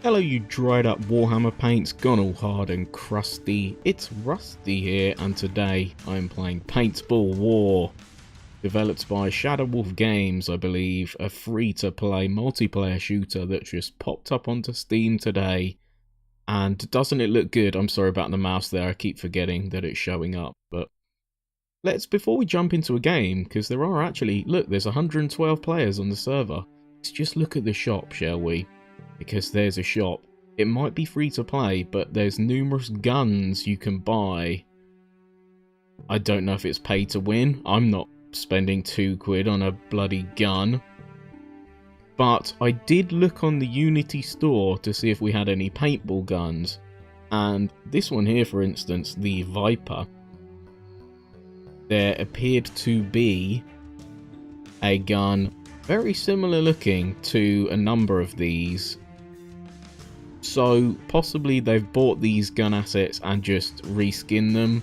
Hello you dried up Warhammer paints gone all hard and crusty, it's Rusty here and today I'm playing Paintball War. Developed by ShadowWolf Games, I believe, a free-to-play multiplayer shooter that just popped up onto Steam today. And doesn't it look good? I'm sorry about the mouse there, I keep forgetting that it's showing up. But before we jump into a game, because there are actually, look, there's 112 players on the server. Let's just look at the shop, shall we? Because there's a shop. It might be free to play, but there's numerous guns you can buy. I don't know if it's pay to win. I'm not spending £2 on a bloody gun. But I did look on the Unity store to see if we had any paintball guns. And this one here, for instance, the Viper. There appeared to be a gun very similar looking to a number of these. So possibly they've bought these gun assets and just reskinned them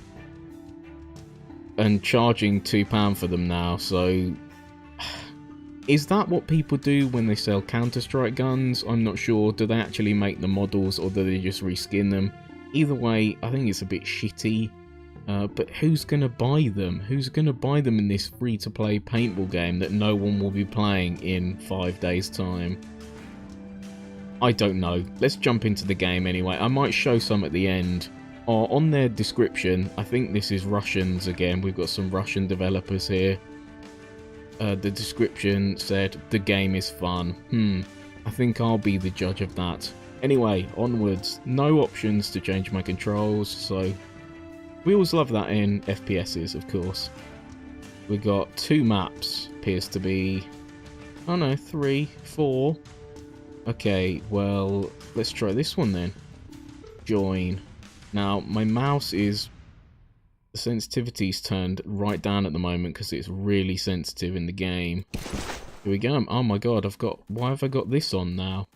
and charging £2 for them now. So is that what people do when they sell Counter-Strike guns? I'm not sure. Do they actually make the models or do they just reskin them? Either way, I think it's a bit shitty. But who's going to buy them? Who's going to buy them in this free-to-play paintball game that no one will be playing in 5 days' time? I don't know. Let's jump into the game anyway. I might show some at the end. On their description, I think this is Russians again. We've got some Russian developers here. The description said, the game is fun. I think I'll be the judge of that. Anyway, onwards. No options to change my controls, so we always love that in FPSs, of course. We got 2 maps, appears to be, oh no, 3, 4. Okay, well, let's try this one then. Join. Now, my mouse is, the sensitivity's turned right down at the moment because it's really sensitive in the game. Here we go. Oh my god, why have I got this on now?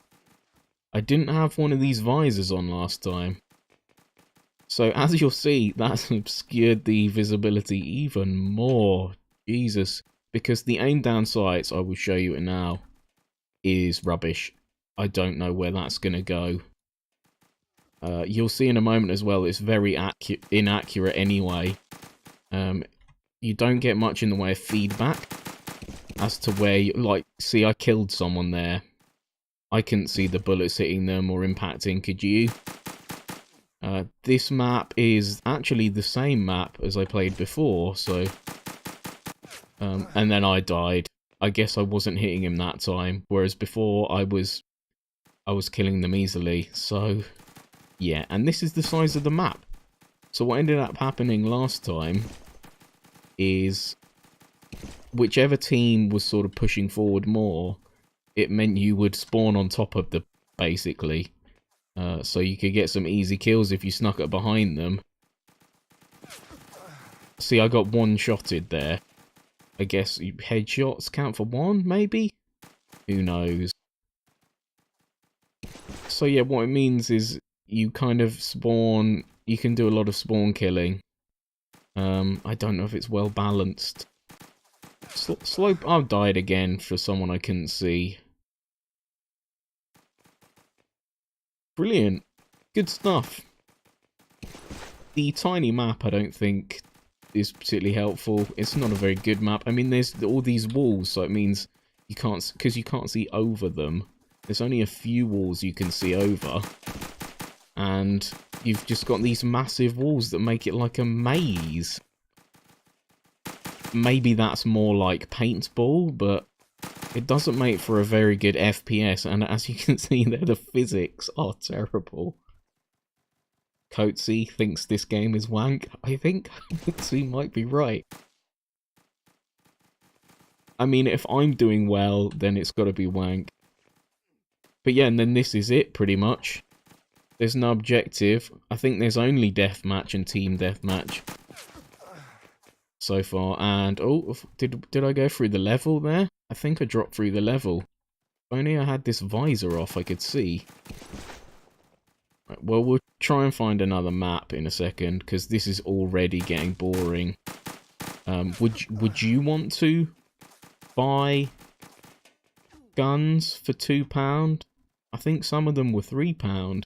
I didn't have one of these visors on last time. So as you'll see, that's obscured the visibility even more. Jesus. Because the aim down sights, I will show you it now, is rubbish. I don't know where that's going to go. You'll see in a moment as well, it's very inaccurate anyway. You don't get much in the way of feedback as to where you, like, see, I killed someone there. I couldn't see the bullets hitting them or impacting, could you? This map is actually the same map as I played before, so and then I died. I guess I wasn't hitting him that time, whereas before I was killing them easily. So yeah, and this is the size of the map. So what ended up happening last time is whichever team was sort of pushing forward more, it meant you would spawn on top of them, basically. So you could get some easy kills if you snuck up behind them. See, I got one-shotted there. I guess headshots count for one, maybe? Who knows? So yeah, what it means is you kind of spawn, you can do a lot of spawn killing. I don't know if it's well balanced. Slope, I've died again for someone I couldn't see. Brilliant. Good stuff. The tiny map, I don't think, is particularly helpful. It's not a very good map. I mean, there's all these walls, so it means you can't, because you can't see over them. There's only a few walls you can see over. And you've just got these massive walls that make it like a maze. Maybe that's more like Paintball, but it doesn't make for a very good FPS, and as you can see there, the physics are terrible. Coatsy thinks this game is wank. I think Coatsy might be right. I mean, if I'm doing well, then it's got to be wank. But yeah, and then this is it, pretty much. There's no objective. I think there's only deathmatch and team deathmatch so far. And oh, did I go through the level there? I think I dropped through the level. If only I had this visor off, I could see. Right, well, we'll try and find another map in a second, because this is already getting boring. Would you want to buy guns for £2? I think some of them were £3.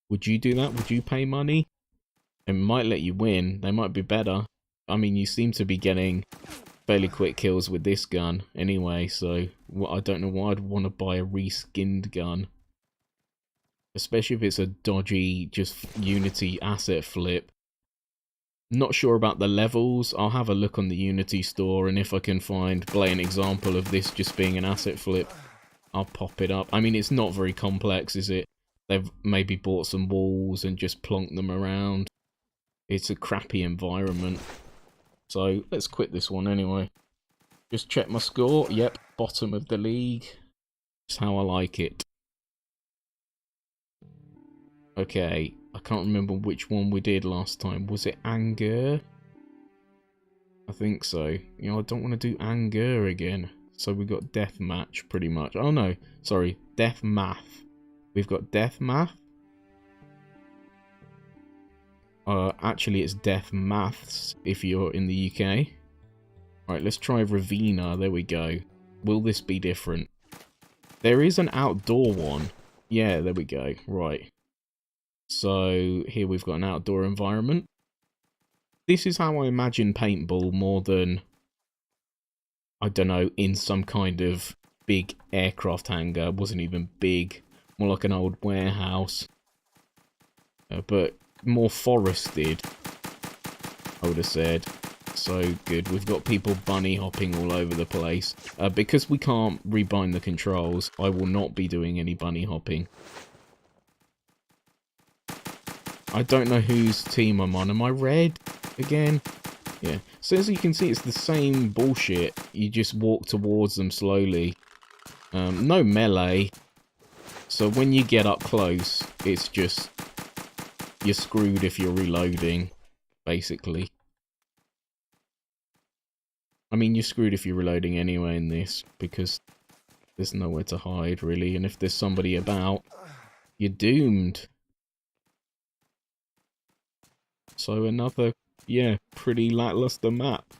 Would you do that? Would you pay money? It might let you win. They might be better. I mean, you seem to be getting fairly quick kills with this gun anyway, so I don't know why I'd want to buy a reskinned gun. Especially if it's a dodgy, just Unity asset flip. Not sure about the levels. I'll have a look on the Unity store, and if I can find an example of this just being an asset flip, I'll pop it up. I mean, it's not very complex, is it? They've maybe bought some walls and just plonked them around. It's a crappy environment. So, let's quit this one anyway. Just check my score. Yep, bottom of the league. That's how I like it. Okay, I can't remember which one we did last time. Was it Anger? I think so. You know, I don't want to do Anger again. So we got Deathmatch, pretty much. Oh no, sorry, Death Math. We've got Death Math. Actually, it's Death Maths if you're in the UK. Alright, let's try Ravina. There we go. Will this be different? There is an outdoor one. Yeah, there we go. Right. So, here we've got an outdoor environment. This is how I imagine Paintball more than, I don't know, in some kind of big aircraft hangar. It wasn't even big. More like an old warehouse. But more forested, I would have said. So good. We've got people bunny hopping all over the place. Because we can't rebind the controls, I will not be doing any bunny hopping. I don't know whose team I'm on. Am I red again? Yeah. So as you can see, it's the same bullshit. You just walk towards them slowly. No melee. So when you get up close, it's just... you're screwed if you're reloading, basically. I mean, you're screwed if you're reloading anyway in this, because there's nowhere to hide, really. And if there's somebody about, you're doomed. So another, yeah, pretty lackluster map.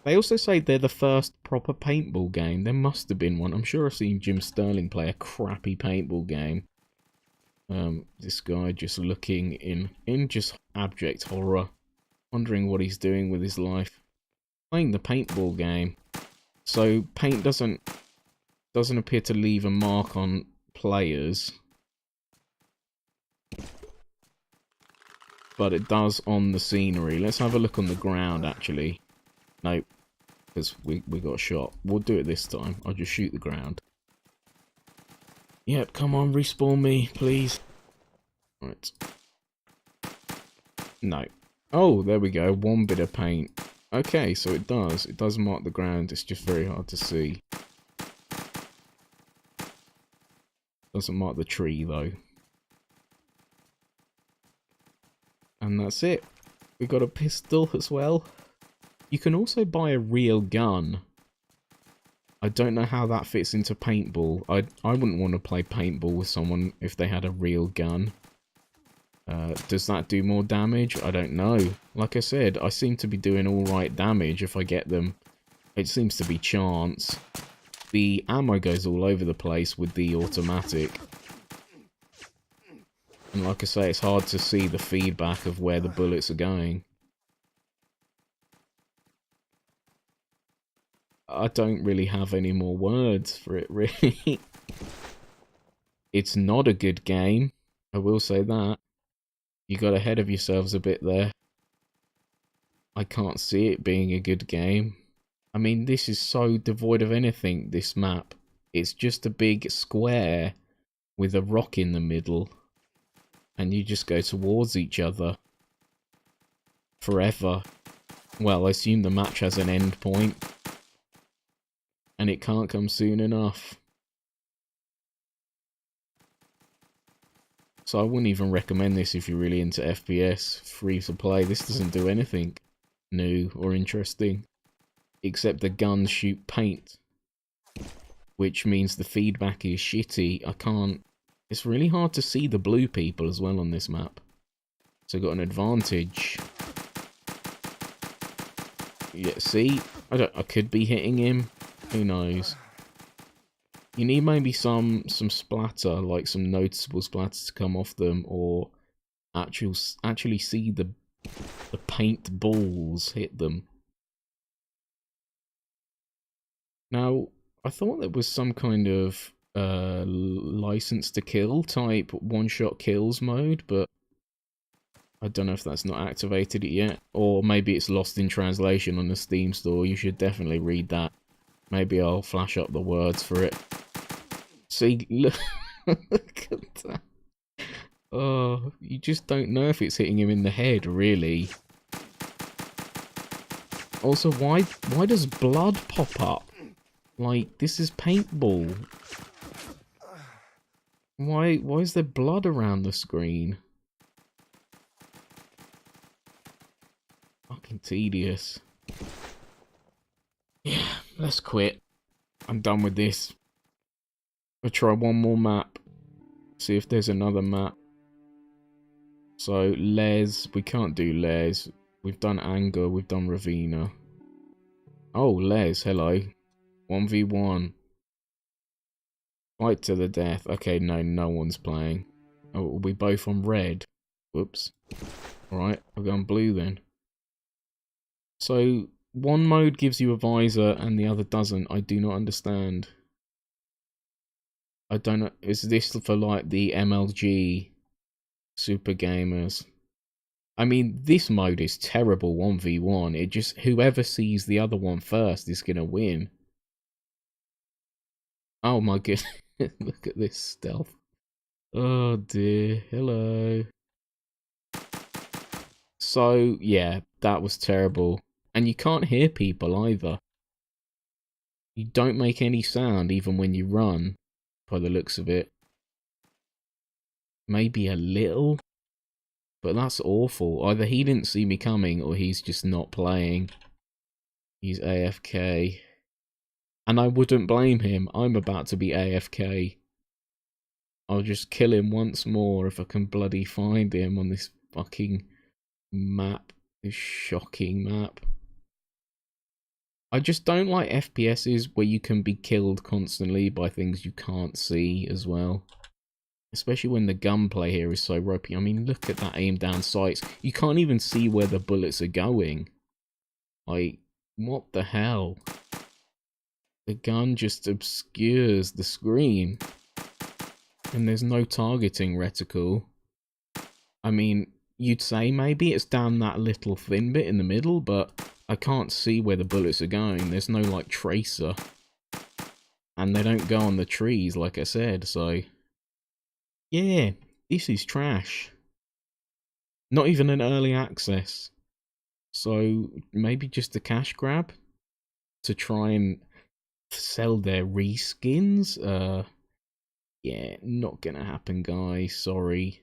They also say they're the first proper paintball game. There must have been one. I'm sure I've seen Jim Sterling play a crappy paintball game. This guy just looking in just abject horror. Wondering what he's doing with his life. Playing the paintball game. So paint doesn't appear to leave a mark on players. But it does on the scenery. Let's have a look on the ground, actually. Nope. Because we got shot. We'll do it this time. I'll just shoot the ground. Yep, come on, respawn me, please. Right. No. Oh, there we go. One bit of paint. Okay, so it does. It does mark the ground. It's just very hard to see. Doesn't mark the tree, though. And that's it. We got a pistol as well. You can also buy a real gun. I don't know how that fits into paintball. I wouldn't want to play paintball with someone if they had a real gun. Does that do more damage? I don't know. Like I said, I seem to be doing alright damage if I get them. It seems to be chance. The ammo goes all over the place with the automatic. And like I say, it's hard to see the feedback of where the bullets are going. I don't really have any more words for it, really. It's not a good game. I will say that. You got ahead of yourselves a bit there. I can't see it being a good game. I mean, this is so devoid of anything, this map. It's just a big square with a rock in the middle. And you just go towards each other. Forever. Well, I assume the match has an end point. And it can't come soon enough. So I wouldn't even recommend this if you're really into FPS. Free to play. This doesn't do anything new or interesting. Except the guns shoot paint. Which means the feedback is shitty. I can't... It's really hard to see the blue people as well on this map. So I got an advantage. Yeah, see? I could be hitting him. Who knows? You need maybe some splatter, like some noticeable splatter to come off them, or actually see the paint balls hit them. Now, I thought there was some kind of license to kill type one-shot kills mode, but I don't know if that's not activated it yet, or maybe it's lost in translation on the Steam store. You should definitely read that. Maybe I'll flash up the words for it. See, look, look at that. Oh, you just don't know if it's hitting him in the head, really. Also, why does blood pop up? Like, this is paintball. Why is there blood around the screen? Fucking tedious. Yeah, let's quit. I'm done with this. I'll try one more map. See if there's another map. So, Les. We can't do Les. We've done Anger. We've done Ravina. Oh, Les. Hello. 1v1. Fight to the death. Okay, no one's playing. Oh, are we both on red? Whoops. Alright, I'll go on blue then. So, one mode gives you a visor and the other doesn't. I do not understand. I don't know. Is this for like the MLG super gamers? I mean, this mode is terrible 1v1. It just, whoever sees the other one first is gonna win. Oh my goodness. Look at this stealth. Oh dear. Hello. So, yeah, that was terrible. And you can't hear people either. You don't make any sound even when you run, by the looks of it. Maybe a little? But that's awful. Either he didn't see me coming, or he's just not playing. He's AFK. And I wouldn't blame him. I'm about to be AFK. I'll just kill him once more if I can bloody find him on this fucking map. This shocking map. I just don't like FPSs where you can be killed constantly by things you can't see as well. Especially when the gunplay here is so ropey. I mean, look at that aim down sights. You can't even see where the bullets are going. Like, what the hell? The gun just obscures the screen. And there's no targeting reticle. I mean, you'd say maybe it's down that little thin bit in the middle, but I can't see where the bullets are going. There's no, like, tracer. And they don't go on the trees, like I said, so... Yeah, this is trash. Not even an early access. So, maybe just a cash grab? To try and sell their reskins? Yeah, not gonna happen, guys. Sorry.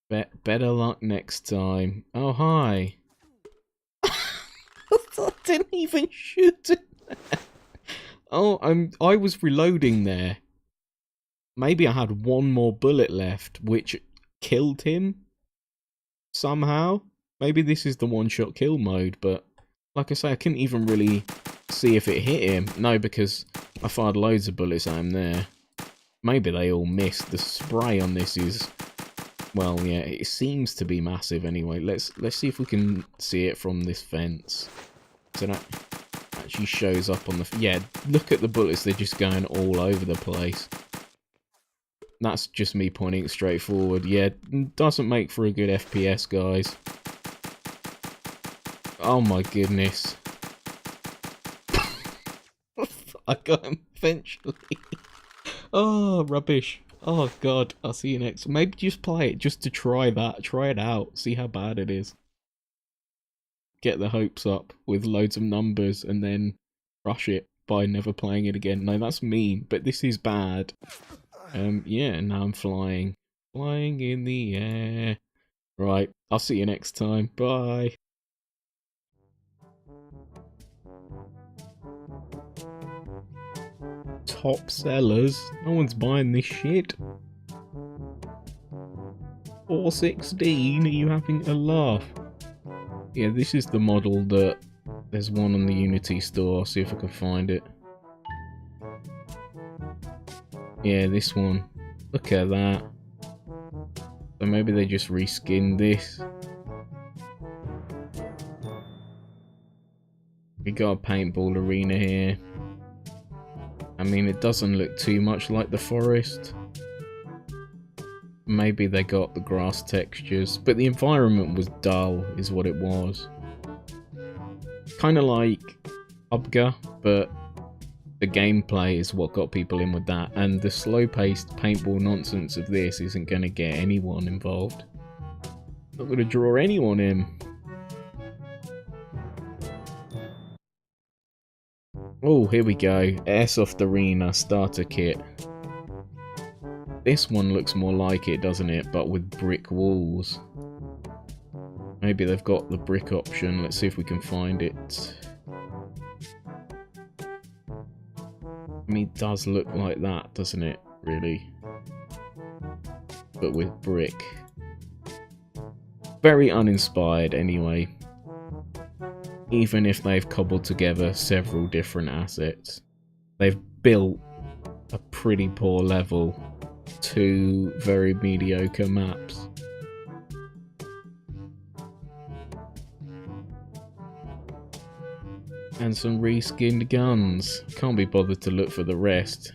Better luck next time. Oh, hi. I didn't even shoot it. Oh, I was reloading there. Maybe I had one more bullet left, which killed him somehow. Maybe this is the one-shot kill mode, but like I say, I couldn't even really see if it hit him. No, because I fired loads of bullets at him there. Maybe they all missed. The spray on this is, well, yeah, it seems to be massive anyway. Let's see if we can see it from this fence. So that actually shows up on the... Yeah, look at the bullets. They're just going all over the place. That's just me pointing straight forward. Yeah, doesn't make for a good FPS, guys. Oh my goodness. I got him eventually. Oh, rubbish. Oh god, I'll see you next. Maybe just play it just to try that. Try it out. See how bad it is. Get the hopes up with loads of numbers and then crush it by never playing it again. No, that's mean, but this is bad. Yeah, now I'm flying. Flying in the air. Right, I'll see you next time. Bye. Top sellers? No one's buying this shit. 416? Are you having a laugh? Yeah, this is the model that... There's one on the Unity store. I'll see if I can find it. Yeah, this one. Look at that. So maybe they just reskinned this. We got a paintball arena here. I mean, it doesn't look too much like the forest. Maybe they got the grass textures, but the environment was dull, is what it was. Kind of like PUBG, but the gameplay is what got people in with that, and the slow-paced paintball nonsense of this isn't going to get anyone involved. Not going to draw anyone in. Oh, here we go. Airsoft Arena starter kit. This one looks more like it, doesn't it? But with brick walls. Maybe they've got the brick option. Let's see if we can find it. I mean, it does look like that, doesn't it? Really. But with brick. Very uninspired, anyway. Even if they've cobbled together several different assets. They've built a pretty poor level. 2 very mediocre maps. And some reskinned guns. Can't be bothered to look for the rest.